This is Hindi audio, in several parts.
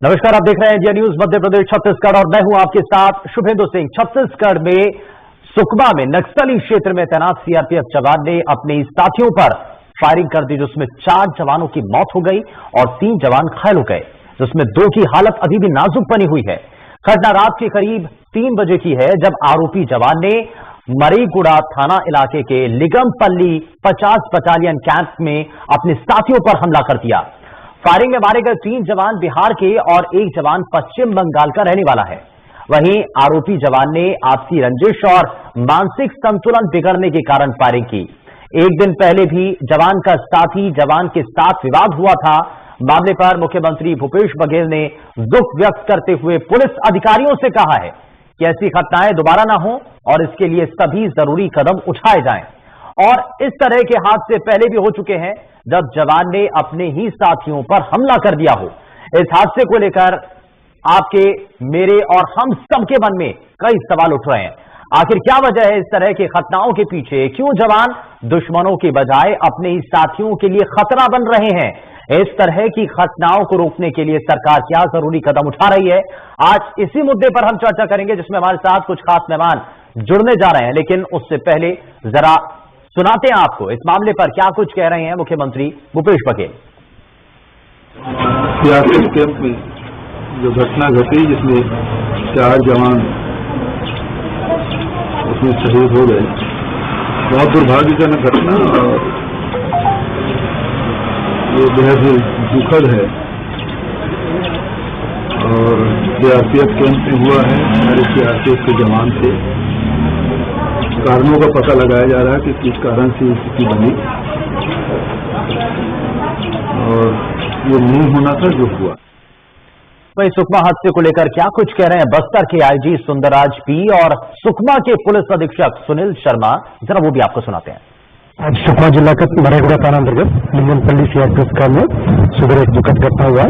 नमस्कार, आप देख रहे हैं इंडिया न्यूज मध्य प्रदेश छत्तीसगढ़ और मैं हूं आपके साथ शुभेंदु सिंह। छत्तीसगढ़ में सुकमा में नक्सली क्षेत्र में तैनात सीआरपीएफ जवान ने अपने साथियों पर फायरिंग कर दी, जिसमें 4 जवानों की मौत हो गई और 3 जवान घायल हो गए, जिसमें 2 की हालत अभी भी नाजुक बनी हुई है। घटना रात के करीब 3 बजे की है, जब आरोपी जवान ने मरीगुड़ा थाना इलाके के लिगमपल्ली 50 बटालियन कैंप में अपने साथियों पर हमला कर दिया। फायरिंग में मारे गए 3 जवान बिहार के और 1 जवान पश्चिम बंगाल का रहने वाला है। वहीं आरोपी जवान ने आपसी रंजिश और मानसिक संतुलन बिगड़ने के कारण फायरिंग की। एक दिन पहले भी जवान का साथी जवान के साथ विवाद हुआ था। मामले पर मुख्यमंत्री भूपेश बघेल ने दुख व्यक्त करते हुए पुलिस अधिकारियों से कहा है कि ऐसी घटनाएं दोबारा ना हो और इसके लिए सभी जरूरी कदम उठाए जाएं। और इस तरह के हादसे पहले भी हो चुके हैं, जब जवान ने अपने ही साथियों पर हमला कर दिया हो। इस हादसे को लेकर आपके, मेरे और हम सबके मन में कई सवाल उठ रहे हैं। आखिर क्या वजह है इस तरह की घटनाओं के पीछे? क्यों जवान दुश्मनों की बजाय अपने ही साथियों के लिए खतरा बन रहे हैं? इस तरह की घटनाओं को रोकने के लिए सरकार क्या जरूरी कदम उठा रही है? आज इसी मुद्दे पर हम चर्चा करेंगे, जिसमें हमारे साथ कुछ खास मेहमान जुड़ने जा रहे हैं। लेकिन उससे पहले जरा सुनाते हैं आपको इस मामले पर क्या कुछ कह रहे हैं मुख्यमंत्री भूपेश बघेल। सीआरपीएफ कैंप में जो घटना घटी, जिसमें 4 जवान उसमें शहीद हो गए, बहुत दुर्भाग्यजनक घटना और ये बेहद ही दुखद है। और सीआरपीएफ कैंप में हुआ है, हमारे सीआरपीएफ के जवान थे। कारणों का पता लगाया जा रहा है कि किस कारण से स्थिति बनी और ये नहीं होना था जो हुआ। वही सुकमा हादसे को लेकर क्या कुछ कह रहे हैं बस्तर के आईजी सुंदरराज पी और सुकमा के पुलिस अधीक्षक सुनील शर्मा, जरा वो भी आपको सुनाते हैं। आज सुकमा जिला के मरेगुड़ा थाना अंतर्गत लिंगमपल्ली सीआरपीएफ कैंप में सुबह एक दुखद घटना हुआ।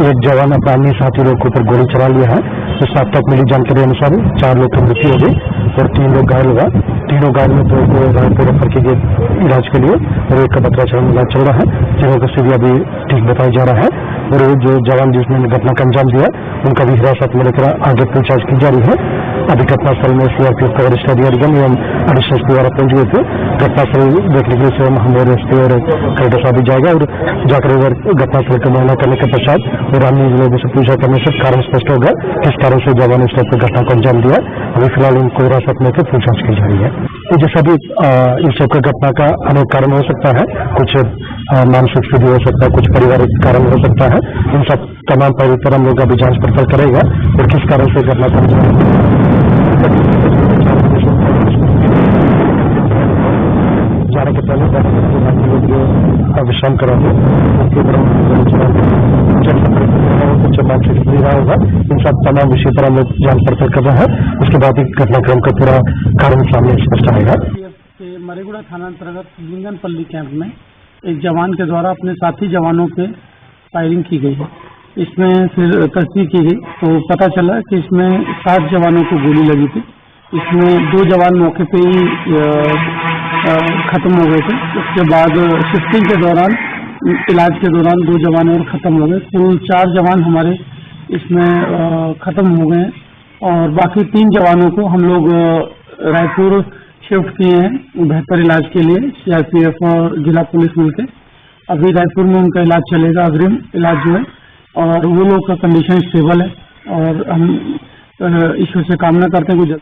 एक जवान अपने अन्य साथी लोग के ऊपर गोली चला लिया है। इस अब तक मिली जानकारी अनुसार 4 लोग की मृत्यु हो गई और 3 लोग घायल हुआ। तीनों घायल में 2 को रायपुर रेफर किए गए इलाज के लिए और 1 का बतरा इलाज चल रहा है, जिनों का स्थिति अभी ठीक बताया जा रहा है। और जो जवान जिसने घटना का अंजाम दिया, उनका भी हिरासत में लेकर आगे पूछताछ की जा रही है। अभी घटनास्थल में सीआरपीएफ का वरिष्ठ अधिकारीगण एवं एडिशनल एसपी द्वारा पहुंच गए थे। घटनास्थल देखने के लिए स्वयं हमारे एसपी और कलेक्टर साहब भी जाएगा और जाकर घटनास्थल का मुआयना करने के पश्चात और अन्य लोगों से पूछा करने से कारण स्पष्ट होगा किस कारण से जवान इस टाइप की घटना को अंजाम दिया। अभी फिलहाल इनको हिरासत में लेकर पूछताछ की जा रही है। तो जैसा भी इस टाइप की घटना का अनेक कारण हो सकता है, कुछ मानसिक स्थिति हो सकता है, कुछ पारिवारिक कारण हो सकता है। इन सब तमाम पहलू पर हम लोग अभी जांच पड़ताल करेगा और किस कारण से घटना का जाने के पहले विश्राम कराएंगे, कुछ मानसिक स्थिति रहा होगा। इन सब तमाम विषय पर हम लोग जांच पड़ताल कर रहे हैं। उसके बाद ही घटनाक्रम का पूरा कारण सामने स्पष्ट आएगा। मरेगुड़ा थाना अंतर्गत लिंगमपल्ली कैंप में एक जवान के द्वारा अपने साथी जवानों पे फायरिंग की गई है। इसमें फिर तस्दीक की गई तो पता चला कि इसमें 7 जवानों को गोली लगी थी। इसमें 2 जवान मौके पे ही खत्म हो गए थे। उसके बाद शिफ्टिंग के दौरान, इलाज के दौरान 2 जवान और खत्म हो गए। कुल 4 जवान हमारे इसमें खत्म हो गए और बाकी 3 जवानों को हम लोग रायपुर शिफ्ट किए हैं बेहतर इलाज के लिए, सीआरपीएफ और जिला पुलिस मिलकर। अभी रायपुर में उनका इलाज चलेगा, अग्रिम इलाज जो है, और वो लोग का कंडीशन स्टेबल है और हम ईश्वर से कामना करते हैं।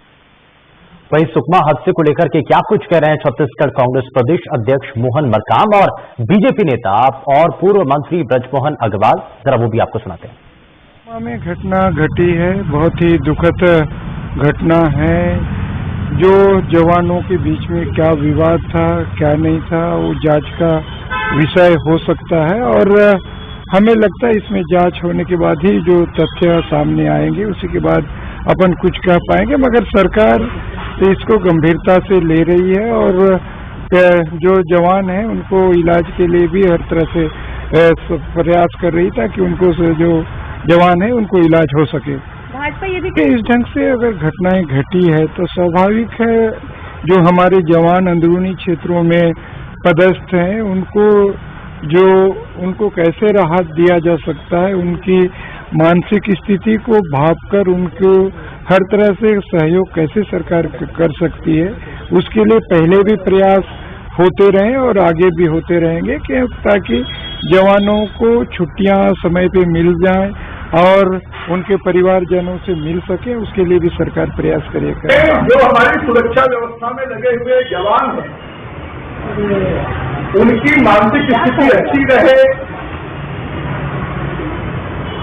वहीं सुकमा हादसे को लेकर के क्या कुछ कह रहे हैं छत्तीसगढ़ कांग्रेस प्रदेश अध्यक्ष मोहन मरकाम और बीजेपी नेता और पूर्व मंत्री ब्रजमोहन अग्रवाल, जरा वो भी आपको सुनाते हैं। सुकमा में घटना घटी है, बहुत ही दुखद घटना है। जो जवानों के बीच में क्या विवाद था, क्या नहीं था, वो जांच का विषय हो सकता है और हमें लगता है इसमें जांच होने के बाद ही जो तथ्य सामने आएंगे उसी के बाद अपन कुछ कह पाएंगे। मगर सरकार इसको गंभीरता से ले रही है और जो जवान हैं उनको इलाज के लिए भी हर तरह से प्रयास कर रही ताकि उनको जो जवान है उनको इलाज हो सके। भाजपा ये भी इस ढंग से अगर घटनाएं घटी है तो स्वाभाविक है जो हमारे जवान अंदरूनी क्षेत्रों में पदस्थ हैं उनको कैसे राहत दिया जा सकता है, उनकी मानसिक स्थिति को भांपकर उनको हर तरह से सहयोग कैसे सरकार कर सकती है, उसके लिए पहले भी प्रयास होते रहे और आगे भी होते रहेंगे कि ताकि जवानों को छुट्टियां समय पे मिल जाएं और उनके परिवारजनों से मिल सके, उसके लिए भी सरकार प्रयास करेगा। जो हमारी सुरक्षा व्यवस्था में लगे हुए जवान हैं, उनकी मानसिक स्थिति अच्छी रहे,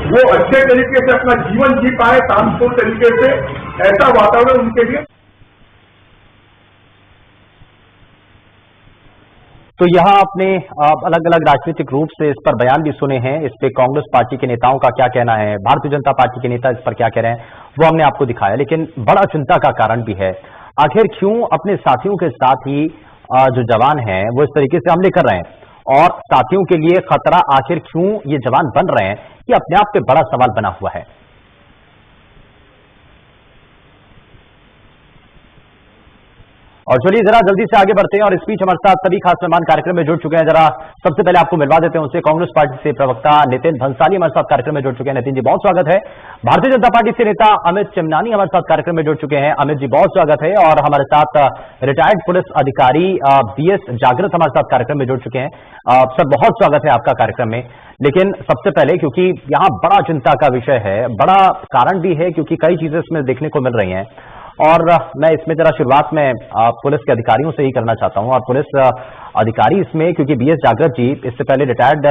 वो अच्छे तरीके से अपना जीवन जी पाए शांतिपूर्ण तरीके से, ऐसा वातावरण उनके लिए। तो यहाँ आपने अलग अलग राजनीतिक रूप से इस पर बयान भी सुने हैं। इस पे कांग्रेस पार्टी के नेताओं का क्या कहना है, भारतीय जनता पार्टी के नेता इस पर क्या कह रहे हैं, वो हमने आपको दिखाया। लेकिन बड़ा चिंता का कारण भी है, आखिर क्यों अपने साथियों के साथ ही जो जवान हैं वो इस तरीके से हमले कर रहे हैं और साथियों के लिए खतरा आखिर क्यों ये जवान बन रहे हैं, ये अपने आप पे बड़ा सवाल बना हुआ है। और चलिए जरा जल्दी से आगे बढ़ते हैं और इस बीच हमारे साथ सभी खास मेहमान कार्यक्रम में जुड़ चुके हैं। जरा सबसे पहले आपको मिलवा देते हैं उनसे, कांग्रेस पार्टी से प्रवक्ता नितिन भंसाली हमारे साथ कार्यक्रम में जुड़ चुके हैं। नितिन जी बहुत स्वागत है। भारतीय जनता पार्टी से नेता अमित चिमनानी हमारे साथ कार्यक्रम में जुड़ चुके हैं। अमित जी बहुत स्वागत है। और हमारे साथ रिटायर्ड पुलिस अधिकारी BS जागृत हमारे साथ कार्यक्रम में जुड़ चुके हैं। सर बहुत स्वागत है आपका कार्यक्रम में। लेकिन सबसे पहले, क्योंकि यहाँ बड़ा चिंता का विषय है, बड़ा कारण भी है क्योंकि कई चीजें इसमें देखने को मिल रही हैं, और मैं इसमें जरा शुरुआत में पुलिस के अधिकारियों से ही करना चाहता हूं। और पुलिस अधिकारी इसमें, क्योंकि BS जागृत जी इससे पहले रिटायर्ड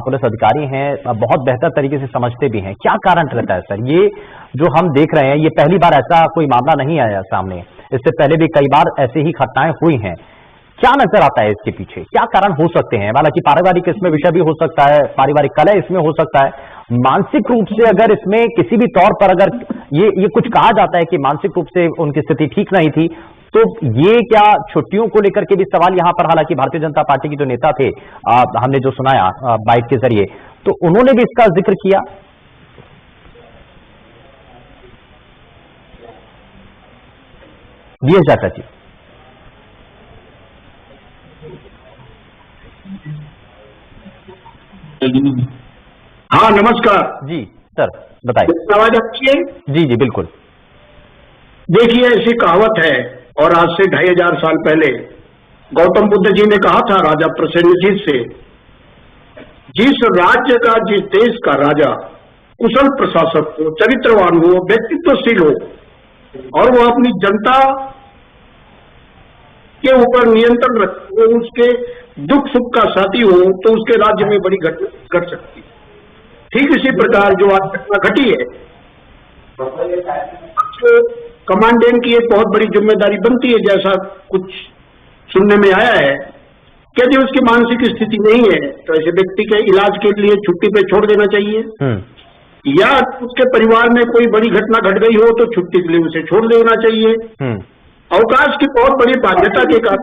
पुलिस अधिकारी हैं, बहुत बेहतर तरीके से समझते भी हैं। क्या कारण रहता है सर, ये जो हम देख रहे हैं, ये पहली बार ऐसा कोई मामला नहीं आया सामने, इससे पहले भी कई बार ऐसे ही घटनाएं हुई हैं। क्या नजर आता है इसके पीछे, क्या कारण हो सकते हैं? हालांकि पारिवारिक इसमें विषय भी हो सकता है, पारिवारिक कलह इसमें हो सकता है, मानसिक रूप से अगर इसमें किसी भी तौर पर अगर ये कुछ कहा जाता है कि मानसिक रूप से उनकी स्थिति ठीक नहीं थी, तो ये क्या छुट्टियों को लेकर के भी सवाल यहां पर, हालांकि भारतीय जनता पार्टी के जो नेता थे, हमने जो सुनाया बाइट के जरिए, तो उन्होंने भी इसका जिक्र किया। BS जागृत जी। हाँ नमस्कार जी सर बताइए। आवाज अच्छी है? जी जी बिल्कुल। देखिए ऐसी कहावत है, और आज से 2500 साल पहले गौतम बुद्ध जी ने कहा था राजा प्रसेनजीत से, जिस राज्य का, जिस देश का राजा कुशल प्रशासक हो, चरित्रवान हो, व्यक्तित्वशील हो, और वो अपनी जनता के ऊपर नियंत्रण रखे, उसके दुख सुख का साथी हो, तो उसके राज्य में बड़ी घटना घट सकती है। ठीक इसी प्रकार जो आज घटना घटी है, कमांडेंट की एक बहुत बड़ी जिम्मेदारी बनती है, जैसा कुछ सुनने में आया है कि यदि उसकी मानसिक स्थिति नहीं है तो ऐसे व्यक्ति के इलाज के लिए छुट्टी पे छोड़ देना चाहिए, या उसके परिवार में कोई बड़ी घटना घट गई हो तो छुट्टी के लिए उसे छोड़ देना चाहिए। अवकाश की बहुत बड़ी बाध्यता के कारण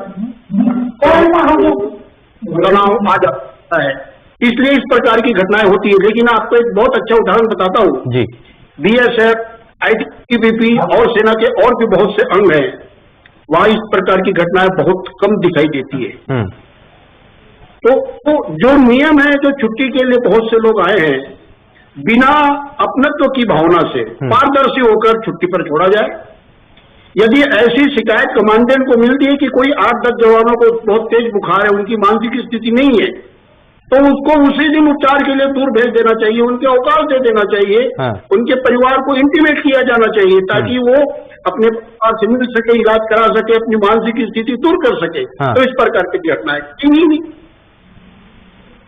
तनाव आ जाता है, इसलिए इस प्रकार की घटनाएं होती है। लेकिन आपको एक बहुत अच्छा उदाहरण बताता हूँ जी। BSF, ITBP और सेना के और भी बहुत से अंग हैं, वहां इस प्रकार की घटनाएं बहुत कम दिखाई देती है। तो जो नियम है, जो छुट्टी के लिए बहुत से लोग आए हैं, बिना अपनत्व की भावना से पारदर्शी होकर छुट्टी पर छोड़ा जाए। यदि ऐसी शिकायत कमांडेंट को मिलती है कि कोई 8-10 जवानों को बहुत तेज बुखार है, उनकी मानसिक स्थिति नहीं है, तो उसको उसी दिन उपचार के लिए दूर भेज देना चाहिए, उनके अवकाश दे देना चाहिए। उनके परिवार को इंटीमेट किया जाना चाहिए ताकि वो अपने परिवार से मिल सके, इलाज करा सके, अपनी मानसिक स्थिति दूर कर सके। तो इस प्रकार की घटनाएं नहीं।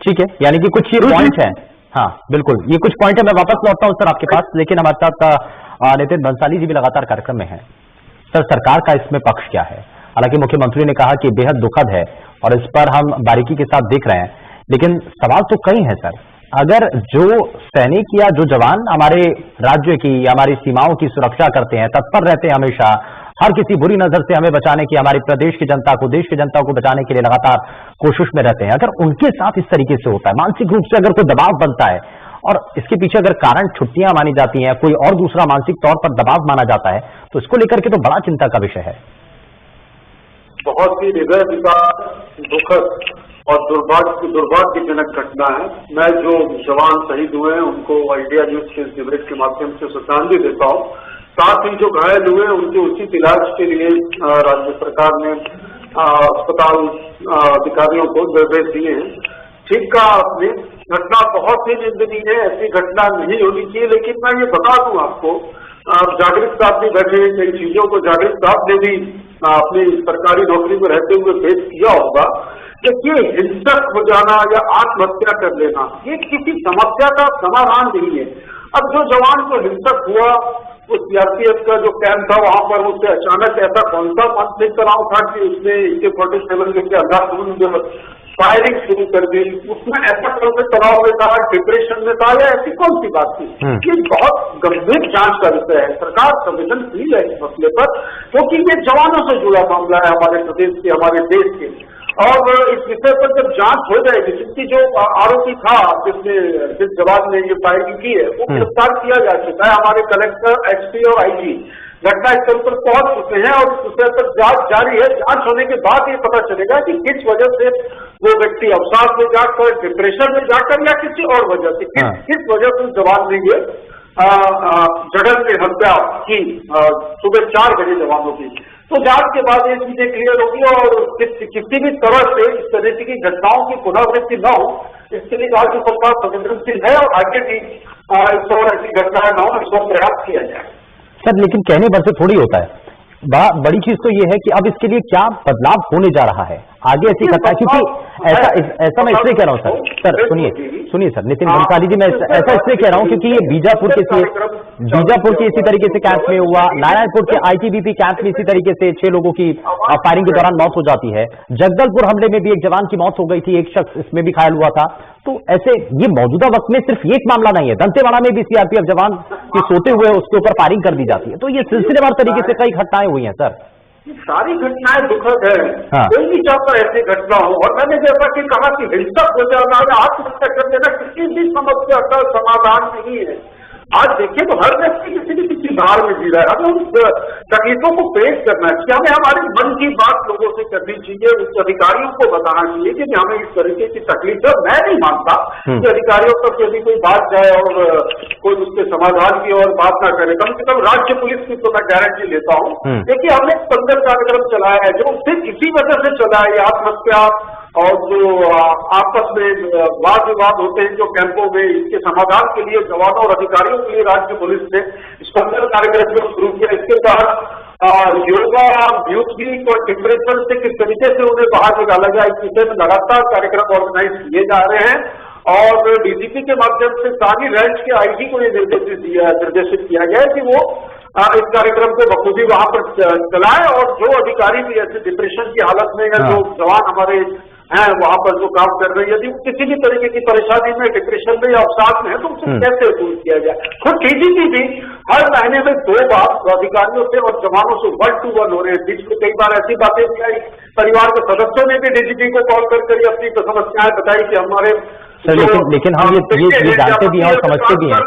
ठीक है, यानी कि कुछ ये पॉइंट है। हाँ बिल्कुल, ये कुछ पॉइंट है। मैं वापस लौटता हूं सर आपके पास, लेकिन हमारे साथ नितिन भंसाली जी भी लगातार कार्यक्रम में है। सर सरकार का इसमें पक्ष क्या है? हालांकि मुख्यमंत्री ने कहा कि बेहद दुखद है और इस पर हम बारीकी के साथ देख रहे हैं, लेकिन सवाल तो कई है सर। अगर जो सैनिक या जो जवान हमारे राज्य की, हमारी सीमाओं की सुरक्षा करते हैं, तत्पर रहते हैं हमेशा, हर किसी बुरी नजर से हमें बचाने की, हमारे प्रदेश की जनता को, देश की जनता को बचाने के लिए लगातार कोशिश में रहते हैं, अगर उनके साथ इस तरीके से होता है, मानसिक रूप से अगर कोई दबाव बनता है और इसके पीछे अगर कारण छुट्टियां मानी जाती हैं, कोई और दूसरा मानसिक तौर पर दबाव माना जाता है, तो इसको लेकर के तो बड़ा चिंता का विषय है। बहुत ही हृदय विदारक, दुखद और दुर्भाग्यजनक घटना है। मैं जो जवान शहीद हुए हैं उनको इंडिया न्यूज के कवरेज के माध्यम से श्रद्धांजलि देता हूँ। साथ ही जो घायल हुए हैं उनके उचित इलाज के लिए राज्य सरकार ने अस्पताल अधिकारियों को निर्देश दिए हैं। ठीक कहा आपने, घटना बहुत ही निंदनीय है, ऐसी घटना नहीं होनी चाहिए। लेकिन मैं ये बता दूं आपको, जागृत साहब भी बैठे हैं, कई चीजों को जागृत साहब ने भी अपनी सरकारी नौकरी में रहते हुए फेस किया होगा कि ये हिंसक हो जाना या आत्महत्या कर लेना ये किसी समस्या का समाधान नहीं है। अब जो जवान को हिंसक हुआ, वो सीआरपीएफ का जो कैंप था वहां पर उससे अचानक ऐसा कौन सा मानसिक तनाव था कि उसने AK-47 लेके अंधाधुंध फायरिंग शुरू कर दी। उसमें ऐसा कौन से तनाव में था, डिप्रेशन में था या ऐसी कौन सी बात थी? ये बहुत गंभीर जांच का विषय है। सरकार संवेदनशील है इस मसले पर, क्योंकि ये जवानों से जुड़ा मामला है, हमारे प्रदेश के, हमारे देश के। और इस विषय पर जब जांच हो जाएगी, जिसकी जो आरोपी था, जिस जवान ने ये फायरिंग की है, वो गिरफ्तार किया जा चुका है। हमारे कलेक्टर, SP और IG घटना स्थल पर पहुंच चुके हैं और इस विषय पर जांच जारी है। जांच होने के बाद ये पता चलेगा कि किस वजह से वो व्यक्ति अवसाद में जाकर, डिप्रेशन में जाकर या किसी और वजह से, किस वजह से जवान ने ये जघन्य में हत्या की सुबह 4 बजे जवानों की। तो जांच के बाद ये चीजें क्लियर होगी और किसी भी तरह से इस तरह की घटनाओं की पुनरावृत्ति न हो, इसके लिए राज्य सरकार संवेदनशील है और आगे भी इस और ऐसी घटनाएं न हो, इस पर प्रयास किया जाए। सर, लेकिन कहने भर से थोड़ी होता है। बड़ी चीज तो ये है कि अब इसके लिए क्या बदलाव होने जा रहा है आगे ऐसी घटना, क्योंकि ऐसा मैं इसलिए कह रहा हूँ सर सुनिए सर नितिन भंसाली जी, मैं ऐसा इसलिए कह रहा हूँ क्योंकि ये बीजापुर के इसी तरीके से कैंप में हुआ, नारायणपुर के ITBP कैंप में इसी तरीके से 6 लोगों की फायरिंग के दौरान मौत हो जाती है। जगदलपुर हमले में भी एक जवान की मौत हो गई थी, एक शख्स इसमें भी घायल हुआ था। तो ऐसे ये मौजूदा वक्त में सिर्फ एक मामला नहीं है, दंतेवाड़ा में भी CRPF जवान की सोते हुए उसके ऊपर फायरिंग कर दी जाती है। तो ये सिलसिलेवार तरीके से कई घटनाएं हुई हैं सर। ये सारी घटनाएं दुखद है। कोई नहीं चाहता ऐसी घटना हो। और मैंने जैसा कि कहा कि हिंसक हो जाना या आत्महत्या कर देना किसी भी समस्या का समाधान नहीं है। आज देखिए तो हर व्यक्ति किसी न किसी भार में जी रहा है। हमें उस तकलीफों को पेश करना चाहिए, हमें हमारे मन की बात लोगों से करनी चाहिए, उस अधिकारियों को बताना चाहिए कि हमें इस तरीके की तकलीफ है। मैं नहीं मानता कि अधिकारियों तक यदि कोई बात जाए और कोई उसके समाधान की और बात ना करे, कम से कम राज्य पुलिस की तो मैं गारंटी लेता हूँ। देखिए हमने स्पंदन कार्यक्रम चलाया है जो सिर्फ इसी वजह से चला है, आत्महत्या और जो आपस में वाद विवाद होते हैं जो कैंपों में, इसके समाधान के लिए जवानों और अधिकारियों के लिए राज्य पुलिस ने स्पंदन कार्यक्रम शुरू किया। इसके तहत योगा, म्यूजिक और टेम्परेचर से किस तरीके से उन्हें बाहर निकाला जाए, इस विषय में लगातार कार्यक्रम ऑर्गेनाइज किए जा रहे हैं। और DGP के माध्यम से सारी रेंज के IG को ये निर्देशित किया गया है कि वो इस कार्यक्रम को बखूबी वहां पर चलाए और जो अधिकारी भी ऐसे डिप्रेशन की हालत में या जो जवान हमारे हैं वहां पर जो काम कर रहे हैं, यदि किसी भी तरीके की परेशानी में, डिप्रेशन में या अवसाद में है तो उसे कैसे दूर किया जाए। खुद DGP भी हर महीने में 2 बार अधिकारियों से और जवानों से 1-to-1 हो रहे हैं। बीच में कई बार ऐसी बातें भी आई, परिवार के सदस्यों ने भी DGP को कॉल कर अपनी समस्याएं बताई कि हमारे सर, लेकिन हम ये जानते भी हैं और समझते भी हैं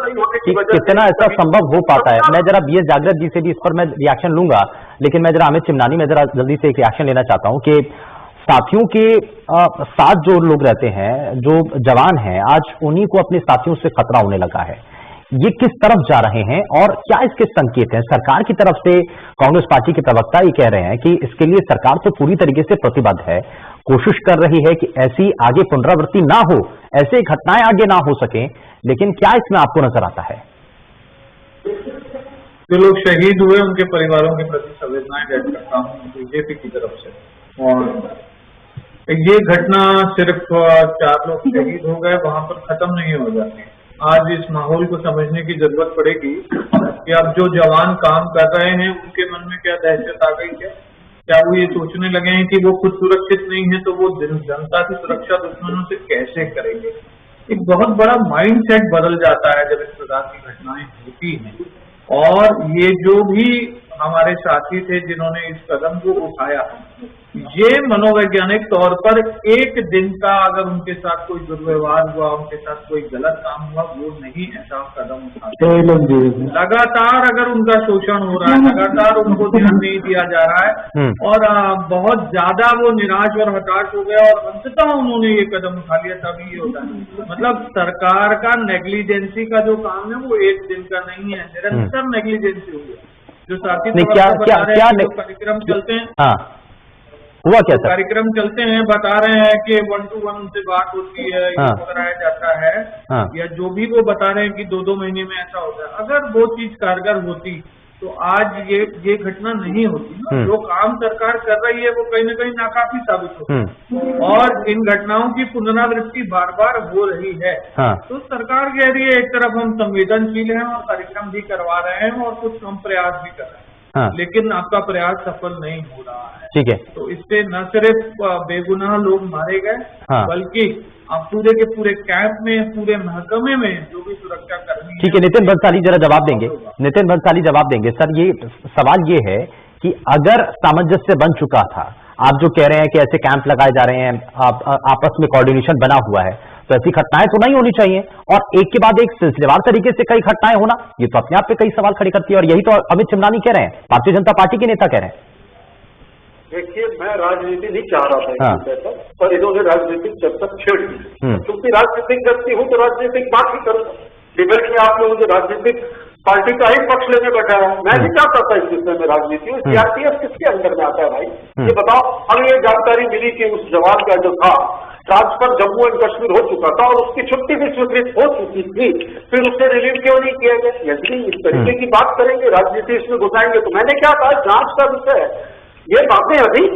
कि कितना ऐसा संभव हो पाता है। मैं जरा BS जागृत जी से भी इस पर मैं रिएक्शन लूंगा, लेकिन मैं जरा अमित चिमनानी में जरा जल्दी से एक रिएक्शन लेना चाहता हूं कि साथियों के साथ जो लोग रहते हैं, जो जवान हैं, आज उन्हीं को अपने साथियों से खतरा होने लगा है। ये किस तरफ जा रहे हैं और क्या इसके संकेत हैं? सरकार की तरफ से कांग्रेस पार्टी के प्रवक्ता ये कह रहे हैं कि इसके लिए सरकार तो पूरी तरीके से प्रतिबद्ध है, कोशिश कर रही है कि ऐसी आगे पुनरावृत्ति ना हो, ऐसे घटनाएं आगे ना हो सके। लेकिन क्या इसमें आपको नजर आता है? जो लोग शहीद हुए उनके परिवारों के प्रति संवेदनाएं व्यक्त करता हूँ BJP की तरफ से। और ये घटना सिर्फ 4 लोग शहीद हो गए वहां पर खत्म नहीं हो जाती। आज इस माहौल को समझने की जरूरत पड़ेगी कि अब जो जवान काम कर रहे हैं उनके मन में क्या दहशत आ गई है। क्या वो ये सोचने लगे हैं कि वो खुद सुरक्षित नहीं है तो वो जनता की सुरक्षा दुश्मनों से कैसे करेंगे। एक बहुत बड़ा माइंडसेट बदल जाता है जब इस प्रकार की घटनाएं होती हैं। और ये जो भी हमारे साथी थे जिन्होंने इस कदम को उठाया, ये मनोवैज्ञानिक तौर पर एक दिन का अगर उनके साथ कोई दुर्व्यवहार हुआ, उनके साथ कोई गलत काम हुआ, वो नहीं ऐसा कदम उठाते। लगातार अगर उनका शोषण हो रहा है, लगातार उनको ध्यान नहीं दिया जा रहा है और बहुत ज्यादा वो निराश और हताश हो गया और अंततः उन्होंने ये कदम उठा लिया, तभी ये होता है। मतलब सरकार का नेग्लिजेंसी का जो काम है वो एक दिन का नहीं है, निरंतर नेग्लिजेंसी हो गया। जो साथी कार्यक्रम चलते हैं, हुआ क्या सर? कार्यक्रम चलते हैं, बता रहे हैं कि 1 to 1 उनसे बात होती है, कराया जाता है, या जो भी वो बता रहे हैं कि 2-2 महीने में ऐसा होता है। अगर वो चीज कारगर होती तो आज ये घटना नहीं होती ना। जो काम सरकार कर रही है वो कहीं न कहीं नाकाफी साबित होती है और इन घटनाओं की पुनरावृत्ति बार बार हो रही है। तो सरकार कह रही है एक तरफ हम संवेदनशील हैं और कार्यक्रम भी करवा रहे हैं और कुछ हम प्रयास भी कर रहे हैं, लेकिन आपका प्रयास सफल नहीं हो रहा है। ठीक है, तो इससे न सिर्फ बेगुनाह लोग मारे गए, बल्कि अब पूरे के पूरे कैंप में, पूरे महकमे में जो भी सुरक्षा कर्मी। ठीक है, नितिन बंसाली जरा जवाब देंगे। नितिन बंसाली जवाब देंगे। सर, ये सवाल ये है कि अगर सामंजस्य बन चुका था, आप जो कह रहे हैं कि ऐसे कैंप लगाए जा रहे हैं, आपस में कोऑर्डिनेशन बना हुआ है, तो ऐसी घटनाएं तो नहीं होनी चाहिए और एक के बाद एक सिलसिलेवार तरीके से कई घटनाएं होना, ये तो अपने आप पे कई सवाल खड़े करती है और यही तो अमित चिमनानी कह रहे हैं, भारतीय जनता पार्टी के नेता कह रहे हैं। देखिए, मैं राजनीति नहीं चाह रहा था पर इन्होंने राजनीतिक जब तक छेड़ दी, क्योंकि राजनीतिक व्यक्ति हूँ तो राजनीतिक बात ही करूँ। डिबेट में आपने मुझे राजनीतिक पार्टी का ही पक्ष लेने बैठाया, मैं भी क्या करता इस विषय में राजनीति। सीआरपीएफ किसके अंदर में आता है भाई, ये बताओ। हमें ये जानकारी मिली कि उस जवान का जो था ट्रांसफर जम्मू एंड कश्मीर हो चुका था और उसकी छुट्टी भी स्वीकृत हो चुकी थी, फिर उससे रिलीव क्यों नहीं किया गया? यदि इस तरीके की बात करेंगे, राजनीति इसमें घुसाएंगे, तो मैंने क्या कहा, जांच का विषय है। ये बातें अभी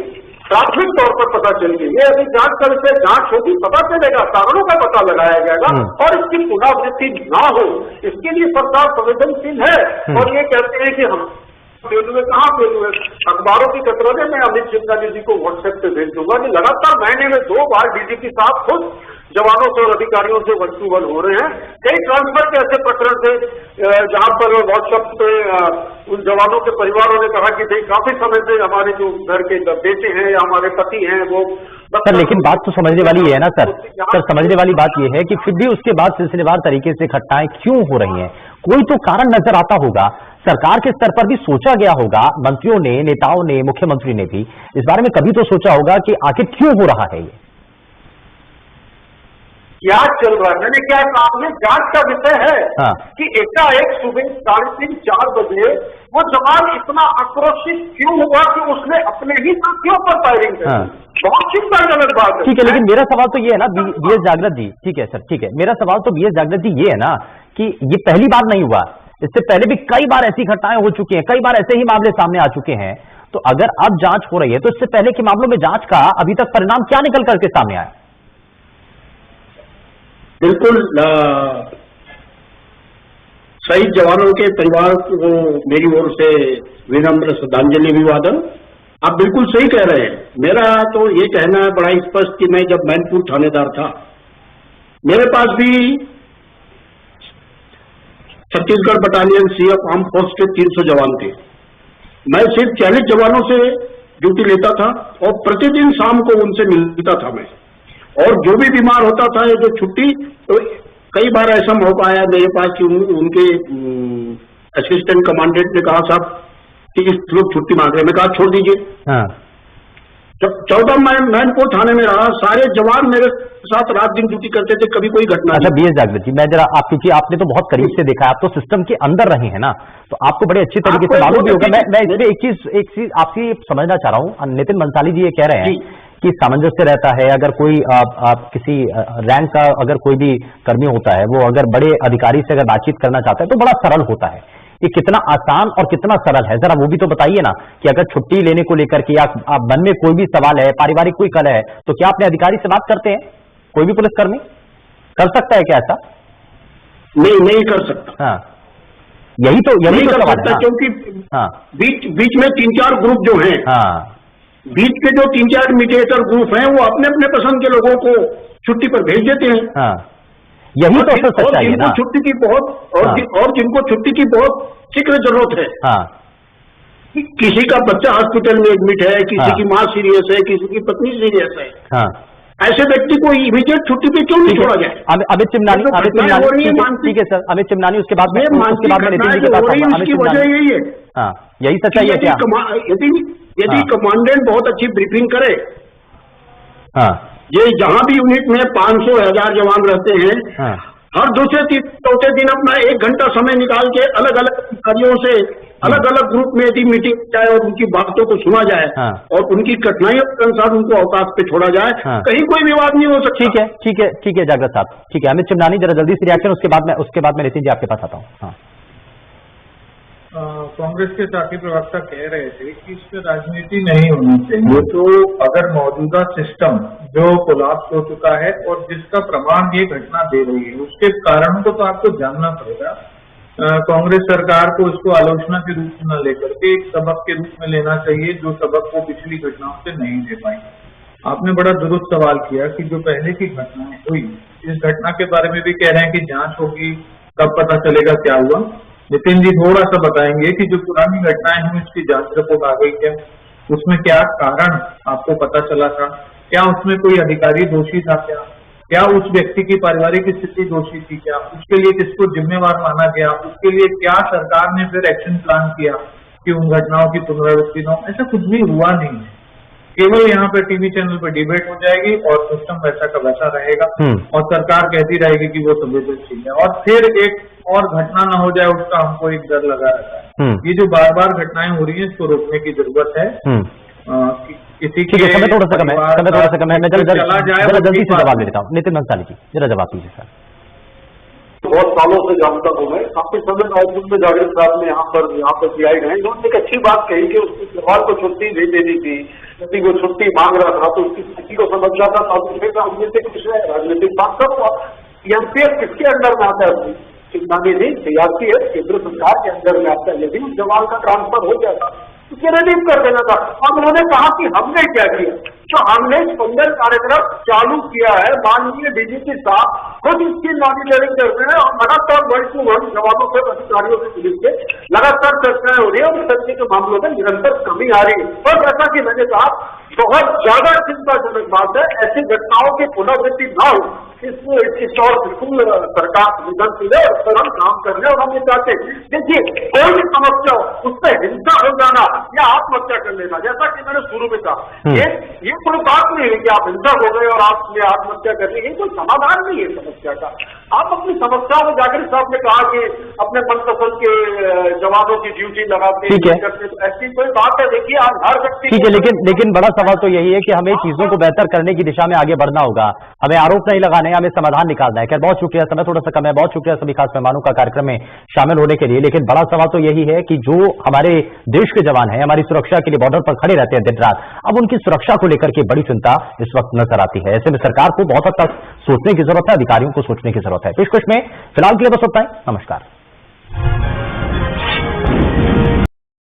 प्राथमिक तौर पर पता चलेगी, ये अभी जांच का विषय, जांच होगी, पता चलेगा, कारणों का पता लगाया जाएगा और इसकी पुनरावृत्ति ना हो, इसके लिए सरकार संवेदनशील है। और ये कहते हैं कि हम फेल हुए, कहाँ फेल हुए? अखबारों की कतरने में अमित चिमनानी जी को व्हाट्सएप पे भेज दूंगा कि लगातार महीने में 2 बार डीजीपी साहब खुद जवानों से और अधिकारियों से 1 to 1 हो रहे हैं। कई ट्रांसफर के ऐसे प्रकरण थे जहां पर व्हाट्सएप पे उन जवानों के परिवारों ने कहा कि भाई काफी समय से हमारे जो घर के बेटे हैं या हमारे पति हैं वो। सर, लेकिन बात तो समझने वाली ये है ना सर, समझने वाली बात ये है कि फिर भी उसके बाद सिलसिलेवार तरीके से घटनाएं क्यों हो रही हैं? कोई तो कारण नजर आता होगा, सरकार के स्तर पर भी सोचा गया होगा, मंत्रियों ने, नेताओं ने, मुख्यमंत्री ने भी इस बारे में कभी तो सोचा होगा कि आखिर क्यों हो रहा है ये, क्या चल रहा है। मैंने क्या कहा, जांच का विषय है कि एकाएक सुबह 3:30-4 बजे वो जवान इतना आक्रोशित क्यों हुआ कि उसने अपने ही साथियों पर फायरिंग की। बहुत चिंताजनक बात है। ठीक है, लेकिन मेरा सवाल तो ये है ना बीएस जागृत जी, ठीक है सर, ठीक है, मेरा सवाल तो बीएस जागृत जी ये है ना कि ये पहली बार नहीं हुआ, इससे पहले भी कई बार ऐसी घटनाएं हो चुकी हैं, कई बार ऐसे ही मामले सामने आ चुके हैं। तो अगर अब जांच हो रही है तो इससे पहले के मामलों में जांच का अभी तक परिणाम क्या निकल करके सामने आया? बिल्कुल, शहीद जवानों के परिवार को मेरी ओर से विनम्र श्रद्धांजलि अभिवादन। आप बिल्कुल सही कह रहे हैं। मेरा तो ये कहना है बड़ा स्पष्ट कि मैं जब मैनपुर थानेदार था, मेरे पास भी Chhattisgarh battalion CF arm force के 300 जवान थे। मैं सिर्फ 40 जवानों से ड्यूटी लेता था और प्रतिदिन शाम को उनसे मिलता था मैं। और जो भी बीमार होता था जो छुट्टी, तो कई बार ऐसा मौका आया मेरे पास कि उनके असिस्टेंट कमांडेंट ने कहा साहब कि इस लोग छुट्टी मांग रहे हैं, मैं कहा छोड़ दीजिए। जब 14 मैनपुर थाने में रहा, सारे जवान मेरे साथ रात दिन ड्यूटी करते थे, कभी कोई घटना। अच्छा बीएस जागृत जी, मैं जरा क्योंकि आपने तो बहुत करीब से देखा है, आप तो सिस्टम के अंदर रहे हैं ना, तो आपको बड़े अच्छी तरीके से मालूम भी होगा। मैं इसमें एक चीज आपसे समझना चाह रहा हूँ। नितिन बंसाली जी ये कह रहे हैं कि सामंजस्य रहता है, अगर कोई किसी रैंक का अगर कोई भी कर्मी होता है, वो अगर बड़े अधिकारी से अगर बातचीत करना चाहता है तो बड़ा सरल होता है। ये कितना आसान और कितना सरल है, जरा वो भी तो बताइए ना कि अगर छुट्टी लेने को लेकर के या मन में कोई भी सवाल है, पारिवारिक कोई कलह है, तो क्या अपने अधिकारी से बात करते हैं? कोई भी पुलिसकर्मी कर सकता है क्या ऐसा? नहीं कर सकता। यही तो कर सकता, क्योंकि बीच में 3-4 ग्रुप जो हैं, बीच के जो 3-4 मीडिएटर ग्रुप हैं, वो अपने अपने पसंद के लोगों को छुट्टी पर भेज देते हैं। यही तो असल सच्चाई है ना। छुट्टी की बहुत और जिनको छुट्टी की बहुत शीघ्र जरूरत है, किसी का बच्चा हॉस्पिटल में एडमिट है, किसी की माँ सीरियस है, किसी की पत्नी सीरियस है, हाँ, ऐसे व्यक्ति को इमीडिएट छुट्टी पे क्यों नहीं छोड़ा जाए? अमित चिमनानी, ठीक है सर, अमित चिमनानी, उसके बाद में नितिन जी के पास आऊंगा। अमित वजह चिमनानी, यही है, हाँ, यही सच्चाई है क्या? यदि कमांडेंट बहुत अच्छी ब्रीफिंग करे, हाँ, ये जहां भी यूनिट में 500,000 जवान रहते हैं, हाँ, हर दूसरे चौथे दिन अपना 1 घंटा समय निकाल के अलग अलग अधिकारियों से अलग अलग ग्रुप में यदि मीटिंग जाए और उनकी बातों को सुना जाए, हाँ, और उनकी कठिनाइयों के अनुसार उनको अवकाश पे छोड़ा जाए, हाँ, कहीं कोई विवाद नहीं हो सकता। ठीक है जागृत साहब, ठीक है। अमित चिमनानी, जरा जल्दी से रिएक्शन, उसके बाद में नितिन जी आपके पास आता हूँ। हाँ, कांग्रेस के साथी प्रवक्ता कह रहे थे कि इसमें राजनीति नहीं होनी चाहिए। तो अगर मौजूदा सिस्टम जो कोलैप्स हो चुका है और जिसका प्रमाण ये घटना दे रही है, उसके कारणों को तो आपको जानना पड़ेगा। कांग्रेस सरकार को इसको आलोचना के रूप में न लेकर के एक सबक के रूप में लेना चाहिए, जो सबक वो पिछली घटनाओं से नहीं ले पाई। आपने बड़ा दुरुस्त सवाल किया कि जो पहले की घटनाएं हुई, इस घटना के बारे में भी कह रहे हैं कि जांच होगी, तब पता चलेगा क्या हुआ। नितिन जी थोड़ा सा बताएंगे कि जो पुरानी घटनाएं हुई उसकी जांच रिपोर्ट आ गई क्या, उसमें क्या कारण आपको पता चला था, क्या उसमें कोई अधिकारी दोषी था, क्या उस व्यक्ति की पारिवारिक स्थिति दोषी थी, क्या उसके लिए किसको जिम्मेवार माना गया, उसके लिए क्या सरकार ने फिर एक्शन प्लान किया कि उन घटनाओं की पुनरावृत्ति न हो। ऐसा कुछ भी हुआ नहीं है, केवल यहाँ पे टीवी चैनल पे डिबेट हो जाएगी और सिस्टम वैसा का वैसा रहेगा और सरकार कहती रहेगी कि वो संवेदनशील है, और फिर एक और घटना न हो जाए उसका हमको एक डर लगा रहता है। ये जो बार बार घटनाएं हो रही हैं, इसको रोकने की जरूरत है। किसी के समय थोड़ा सा कम है, मैं जरा जल्दी से जवाब देता हूँ। नितिन भंसाली जी, जरा जवाब दीजिए सर। बहुत सालों से जानता हूँ मैं, काफी समय राजनीति में जागृत साहब ने यहाँ पर पीआई गए, इन्होंने एक अच्छी बात कही कि उसकी सवाल को छुट्टी दे देनी थी। यदि वो छुट्टी मांग रहा था तो उसकी स्थिति को समझ रहा था, राजनीतिक विषय, राजनीतिक बात सब हुआ। सीआरपीएफ किसके अंडर में आता है? चिमनानी जी, सीआरपीएफ केंद्र सरकार के अंदर में आता है। यदि उस जवान का ट्रांसफर हो जाता तो रिलीव कर देना था। अब उन्होंने कहा कि हमने क्या किया, जो हमने स्पंदन कार्यक्रम चालू किया है, माननीय डीजीपी साहब खुद इसकी मॉनिटरिंग कर रहे हैं और लगातार 1 to 1 जवानों से, अधिकारियों से, पुलिस के लगातार चर्चाएं हो रही है और तरीके के मामलों में निरंतर कमी आ रही है। और जैसा कि मैंने कहा, बहुत ज्यादा चिंताजनक बात है, ऐसी घटनाओं की पुनरावृत्ति न हो, इस और बिल्कुल सरकार संवेदनशील है, उस पर हम काम कर रहे हैं और हम ये चाहते हैं। देखिए, कोई भी समस्या हो, उस पर हिंसा हो जाना या आत्महत्या कर लेना, जैसा कि मैंने शुरू में कहा, ये कोई बात नहीं है कि आप हिंसा हो गए और आपने आत्महत्या कर ली, ये कोई समाधान नहीं है समस्या का। आप अपनी समस्या में, जागृत साहब ने कहा कि अपने मनपसंद के जवानों की ड्यूटी लगाते हैं, ऐसी कोई बात है? देखिए, आप हर व्यक्ति, ठीक है, लेकिन बड़ा सवाल तो यही है कि हमें चीजों को बेहतर करने की दिशा में आगे बढ़ना होगा। हमें आरोप नहीं लगाने, हमें समाधान निकालना है। खैर, बहुत शुक्रिया, समय थोड़ा सा कम है। बहुत शुक्रिया सभी खास मेहमानों का कार्यक्रम में शामिल होने के लिए। लेकिन बड़ा सवाल तो यही है कि जो हमारे देश के जवान हैं, हमारी सुरक्षा के लिए बॉर्डर पर खड़े रहते हैं दिन रात, अब उनकी सुरक्षा को लेकर के बड़ी चिंता इस वक्त नजर आती है। ऐसे में सरकार को बहुत हद तक सोचने की जरूरत है, अधिकारियों को सोचने की जरूरत है। पेशकश में फिलहाल के लिए बस उतना ही। नमस्कार।